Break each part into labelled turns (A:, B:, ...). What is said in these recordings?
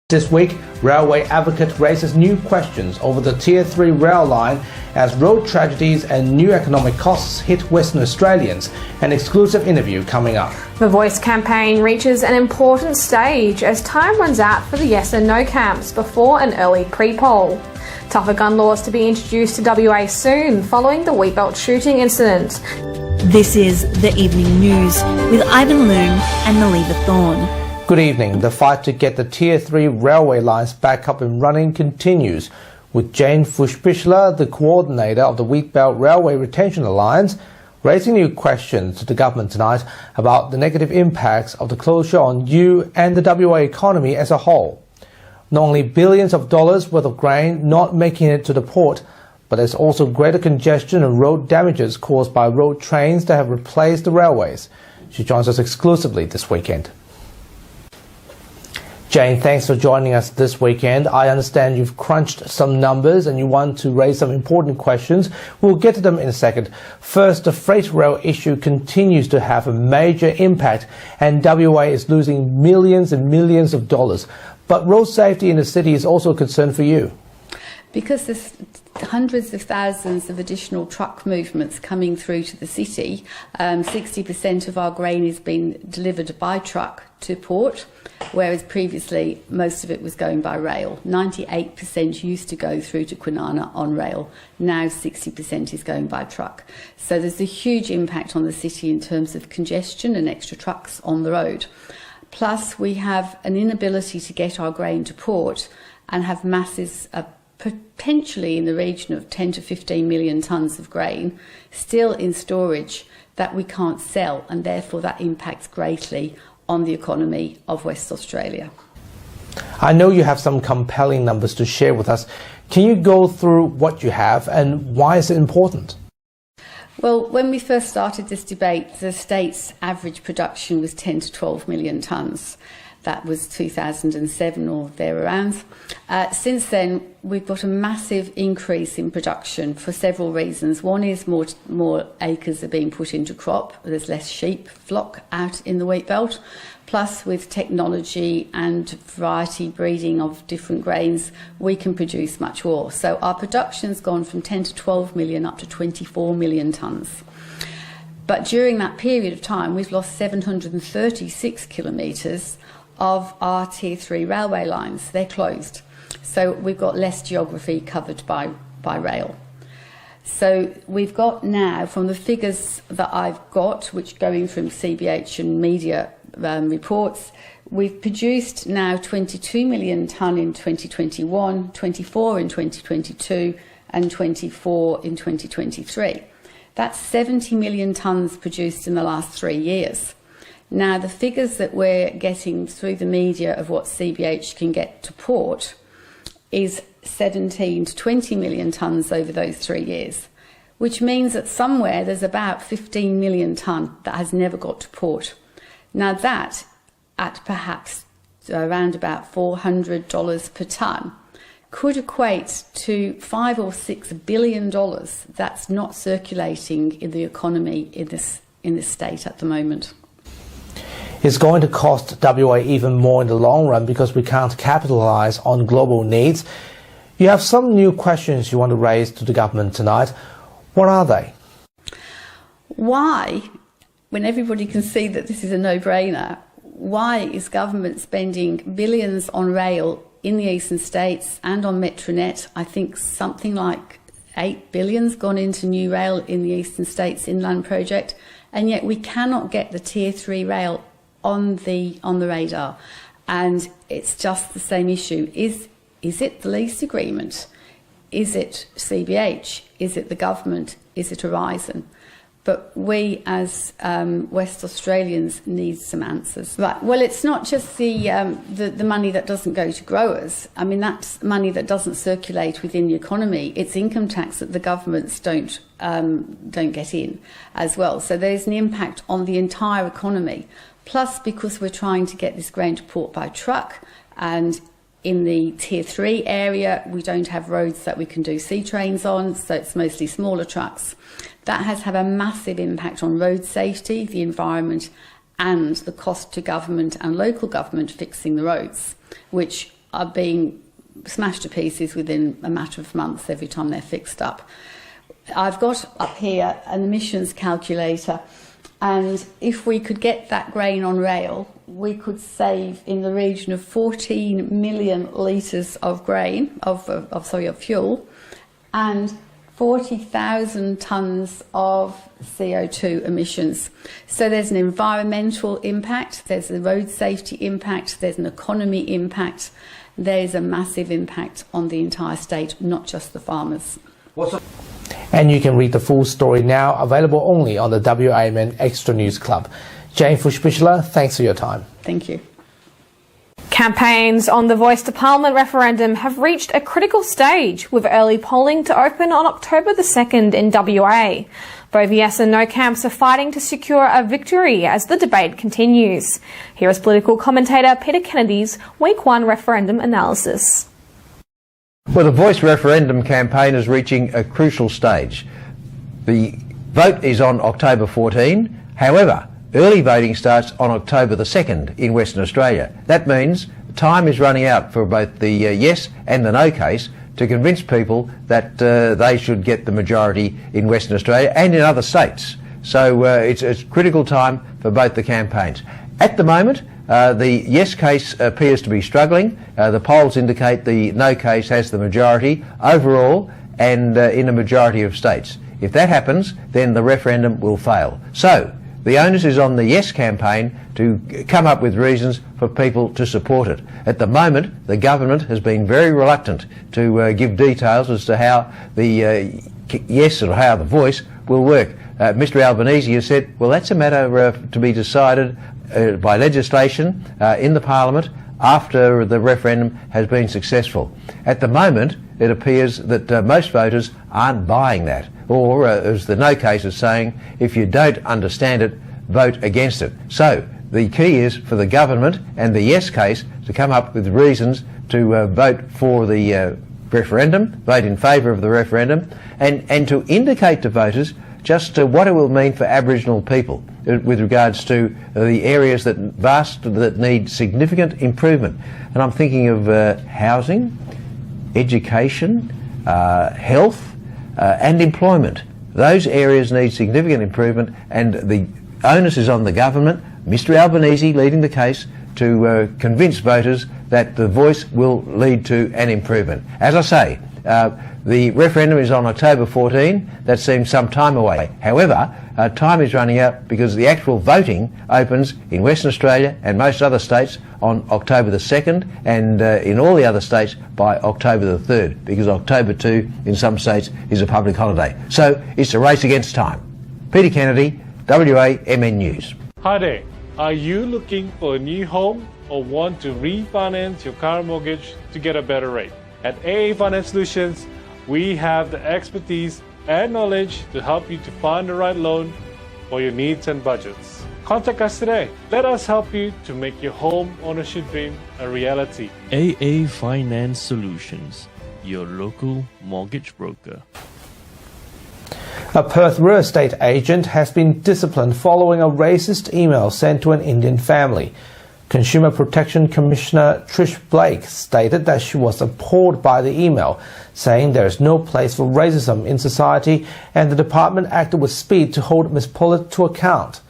A: This week, railway advocate raises new questions over the Tier 3 rail line as road tragedies and new economic costs hit Western Australians. An exclusive interview coming up.
B: The Voice campaign reaches an important stage as time runs out for the yes and no camps before an early pre-poll. Tougher gun laws to be introduced to WA soon following the Wheatbelt shooting incident.
C: This is The Evening News with Ivan Loom and Naliva Thorne.
A: Good evening. The fight to get the Tier 3 railway lines back up and running continues, with Jane Fuchs-Bichler, the coordinator of the Wheatbelt Railway Retention Alliance, raising new questions to the government tonight about the negative impacts of the closure on you and the WA economy as a whole. Not only billions of dollars worth of grain not making it to the port, but there's also greater congestion and road damages caused by road trains that have replaced the railways. She joins us exclusively this weekend. Jane, thanks for joining us this weekend. I understand you've crunched some numbers and you want to raise some important questions. We'll get to them in a second. First, the freight rail issue continues to have a major impact and WA is losing millions and millions of dollars. But road safety in the city is also a concern for you.
D: Because there's hundreds of thousands of additional truck movements coming through to the city, 60% of our grain is being delivered by truck to port, whereas previously most of it was going by rail. 98% used to go through to Kwinana on rail. Now 60% is going by truck. So there's a huge impact on the city in terms of congestion and extra trucks on the road. Plus we have an inability to get our grain to port and have masses of potentially in the region of 10 to 15 million tonnes of grain still in storage that we can't sell, and therefore that impacts greatly on the economy of West Australia.
A: I know you have some compelling numbers to share with us. Can you go through what you have and why is it important?
D: Well, when we first started this debate, the state's average production was 10 to 12 million tonnes. That was 2007 or thereabouts. Since then, we've got a massive increase in production for several reasons. One is more acres are being put into crop. There's less sheep flock out in the wheat belt. Plus, with technology and variety breeding of different grains, we can produce much more. So our production's gone from 10 to 12 million up to 24 million tonnes. But during that period of time, we've lost 736 kilometres of our Tier 3 railway lines. They're closed. So we've got less geography covered by rail. So we've got now, from the figures that I've got, which going from CBH and media reports, we've produced now 22 million tonne in 2021, 24 in 2022 and 24 in 2023. That's 70 million tonnes produced in the last 3 years. Now, the figures that we're getting through the media of what CBH can get to port is 17 to 20 million tonnes over those 3 years, which means that somewhere there's about 15 million tonne that has never got to port. Now, that, at perhaps around about $400 per tonne, could equate to $5 or $6 billion that's not circulating in the economy in this state at the moment.
A: It's going to cost WA even more in the long run because we can't capitalise on global needs. You have some new questions you want to raise to the government tonight. What are they?
D: Why, when everybody can see that this is a no-brainer, why is government spending billions on rail in the eastern states and on Metronet? I think something like $8 billion's gone into new rail in the eastern states inland project, and yet we cannot get the Tier 3 rail on the radar. And it's just the same issue. Is it the lease agreement? Is it CBH? Is it the government? Is it Horizon? But we as West Australians need some answers. Right. Well, it's not just the money that doesn't go to growers. I mean, that's money that doesn't circulate within the economy. It's income tax that the governments don't get in as well. So there's an impact on the entire economy. Plus, because we're trying to get this grain to port by truck, and in the Tier 3 area, we don't have roads that we can do sea trains on, so it's mostly smaller trucks. That has had a massive impact on road safety, the environment, and the cost to government and local government fixing the roads, which are being smashed to pieces within a matter of months every time they're fixed up. I've got up here an emissions calculator, and if we could get that grain on rail, we could save in the region of 14 million litres of grain, of fuel, and 40,000 tonnes of CO2 emissions. So there's an environmental impact, there's a road safety impact, there's an economy impact, there's a massive impact on the entire state, not just the farmers.
A: And you can read the full story now, available only on the WAMN Extra News Club. Jane Fushbichler, thanks for your time.
D: Thank you.
B: Campaigns on the Voice to Parliament referendum have reached a critical stage, with early polling to open on October the 2nd in WA. Both yes and no camps are fighting to secure a victory as the debate continues. Here is political commentator Peter Kennedy's Week 1 referendum analysis.
E: Well, the Voice referendum campaign is reaching a crucial stage. The vote is on October 14. However, early voting starts on October the 2nd in Western Australia. That means time is running out for both the yes and the no case to convince people that they should get the majority in Western Australia and in other states. So it's a critical time for both the campaigns. At the moment, the yes case appears to be struggling. The polls indicate the no case has the majority overall and in a majority of states. If that happens, then the referendum will fail. So the onus is on the yes campaign to come up with reasons for people to support it. At the moment, the government has been very reluctant to give details as to how the yes or how the Voice will work. Mr Albanese has said, well, that's a matter to be decided by legislation in the Parliament after the referendum has been successful. At the moment, it appears that most voters aren't buying that, or as the no case is saying, if you don't understand it, vote against it. So the key is for the government and the yes case to come up with reasons to vote for the referendum, vote in favour of the referendum, and to indicate to voters just what it will mean for Aboriginal people with regards to the areas that need significant improvement. And I'm thinking of housing, education, health and employment. Those areas need significant improvement, and the onus is on the government, Mr Albanese leading the case, to convince voters that the Voice will lead to an improvement. As I say, the referendum is on October 14. That seems some time away. However, time is running out because the actual voting opens in Western Australia and most other states on October the 2nd, and in all the other states by October the 3rd, because October 2 in some states is a public holiday. So it's a race against time. Peter Kennedy, WAMN News.
F: Hi there. Are you looking for a new home or want to refinance your car mortgage to get a better rate? At AA Finance Solutions, we have the expertise and knowledge to help you to find the right loan for your needs and budgets. Contact us today. Let us help you to make your home ownership dream a reality.
G: AA Finance Solutions, your local mortgage broker.
A: A Perth real estate agent has been disciplined following a racist email sent to an Indian family. Consumer Protection Commissioner Trish Blake stated that she was appalled by the email, saying there is no place for racism in society, and the department acted with speed to hold Ms. Pullet to account.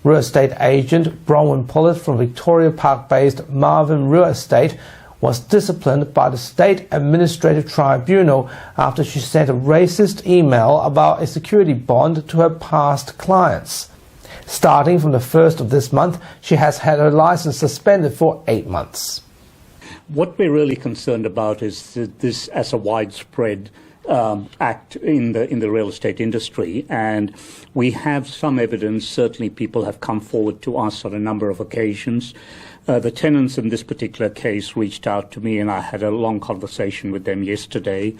A: Real estate agent Bronwyn Pullet from Victoria Park-based Marvin Real Estate was disciplined by the State Administrative Tribunal after she sent a racist email about a security bond to her past clients. Starting from the 1st of this month, she has had her license suspended for 8 months.
H: What we're really concerned about is this as a widespread act in the real estate industry, and we have some evidence. Certainly people have come forward to us on a number of occasions. The tenants in this particular case reached out to me, and I had a long conversation with them yesterday.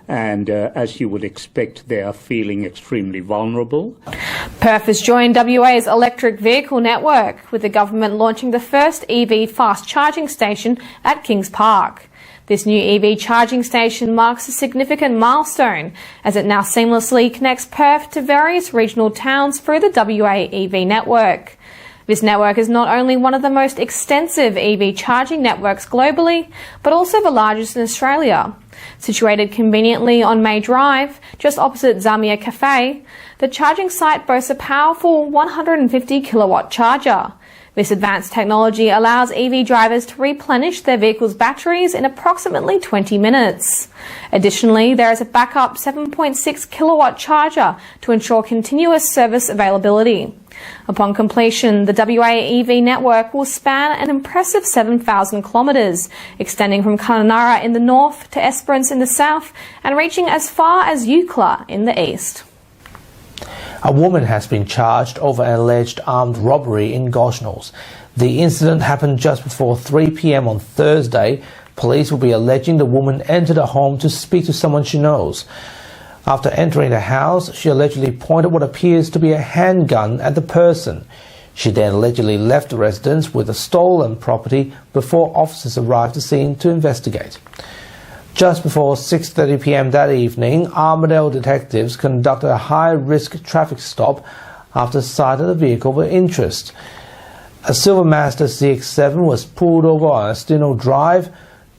H: And as you would expect, they are feeling extremely vulnerable.
B: Perth has joined WA's electric vehicle network, with the government launching the first EV fast charging station at Kings Park. This new EV charging station marks a significant milestone, as it now seamlessly connects Perth to various regional towns through the WA EV network. This network is not only one of the most extensive EV charging networks globally, but also the largest in Australia. Situated conveniently on May Drive, just opposite Zamia Cafe, the charging site boasts a powerful 150 kilowatt charger. This advanced technology allows EV drivers to replenish their vehicle's batteries in approximately 20 minutes. Additionally, there is a backup 7.6 kilowatt charger to ensure continuous service availability. Upon completion, the WA EV network will span an impressive 7,000 kilometres, extending from Kununurra in the north to Esperance in the south and reaching as far as Eucla in the east.
A: A woman has been charged over an alleged armed robbery in Gosnells. The incident happened just before 3 p.m. on Thursday. Police will be alleging the woman entered a home to speak to someone she knows. After entering the house, she allegedly pointed what appears to be a handgun at the person. She then allegedly left the residence with the stolen property before officers arrived at the scene to investigate. Just before 6:30 p.m. that evening, Armidale detectives conducted a high-risk traffic stop after sight of the vehicle of interest. A silver Mazda CX-7 was pulled over on Estino Drive.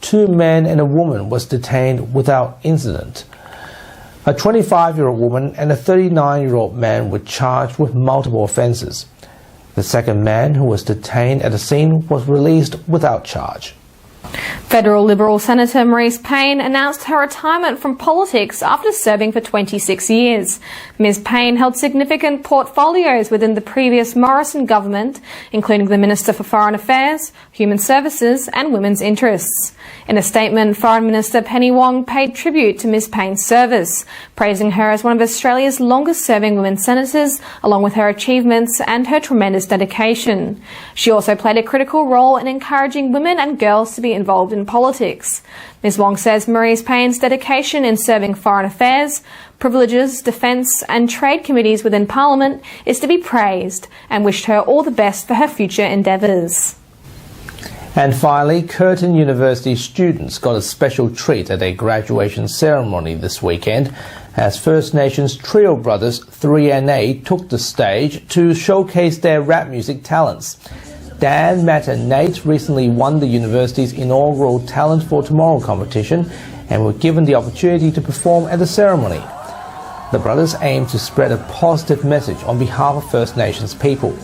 A: 2 men and a woman was detained without incident. A 25-year-old woman and a 39-year-old man were charged with multiple offences. The second man, who was detained at the scene, was released without charge.
B: Federal Liberal Senator Marise Payne announced her retirement from politics after serving for 26 years. Ms Payne held significant portfolios within the previous Morrison government, including the Minister for Foreign Affairs, Human Services and Women's Interests. In a statement, Foreign Minister Penny Wong paid tribute to Ms Payne's service, praising her as one of Australia's longest-serving women senators, along with her achievements and her tremendous dedication. She also played a critical role in encouraging women and girls to be involved in politics. Ms Wong says Marise Payne's dedication in serving foreign affairs, privileges, defence and trade committees within Parliament is to be praised, and wished her all the best for her future endeavours.
A: And finally, Curtin University students got a special treat at their graduation ceremony this weekend as First Nations trio brothers 3NA took the stage to showcase their rap music talents. Dan, Matt and Nate recently won the university's inaugural Talent for Tomorrow competition and were given the opportunity to perform at the ceremony. The brothers aim to spread a positive message on behalf of First Nations people.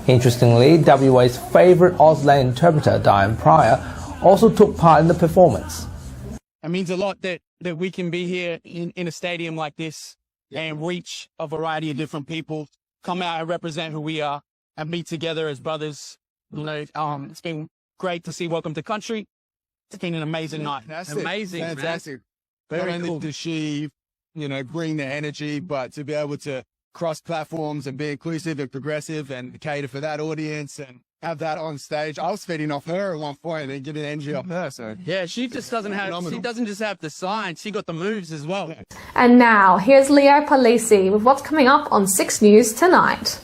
A: Interestingly, WA's favourite Auslan interpreter, Diane Pryor, also took part in the performance.
I: It means a lot that we can be here in a stadium like this and reach a variety of different people, come out and represent who we are and be together as brothers. You know, it's been great to see Welcome to Country. It's been an amazing night. Amazing,
J: fantastic.
I: Man.
J: Very
I: Not only
J: cool. Does she, bring the energy, but to be able to cross platforms and be inclusive and progressive and cater for that audience and have that on stage. I was feeding off her at one point and getting energy off her. So
I: yeah, she just doesn't have. She doesn't just have the sign. She got the moves as well.
B: And now here's Leo Palisi with what's coming up on 6 News tonight.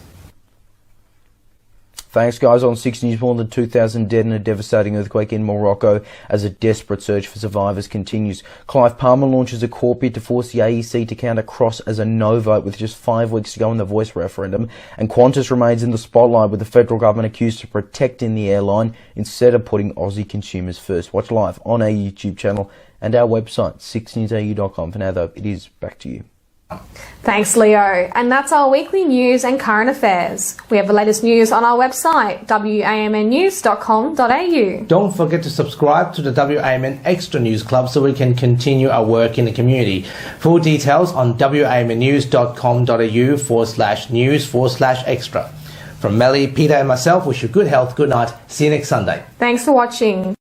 K: Thanks, guys. On 6 News, more than 2,000 dead in a devastating earthquake in Morocco as a desperate search for survivors continues. Clive Palmer launches a court bid to force the AEC to count a cross as a no vote with just 5 weeks to go in the voice referendum. And Qantas remains in the spotlight with the federal government accused of protecting the airline instead of putting Aussie consumers first. Watch live on our YouTube channel and our website, 6newsau.com. For now, though, it is back to you.
B: Thanks, Leo. And that's our weekly news and current affairs. We have the latest news on our website, wamnnews.com.au.
A: Don't forget to subscribe to the WAMN Extra News Club so we can continue our work in the community. Full details on wamnnews.com.au/news/extra. From Melly, Peter and myself, wish you good health, good night. See you next Sunday.
B: Thanks for watching.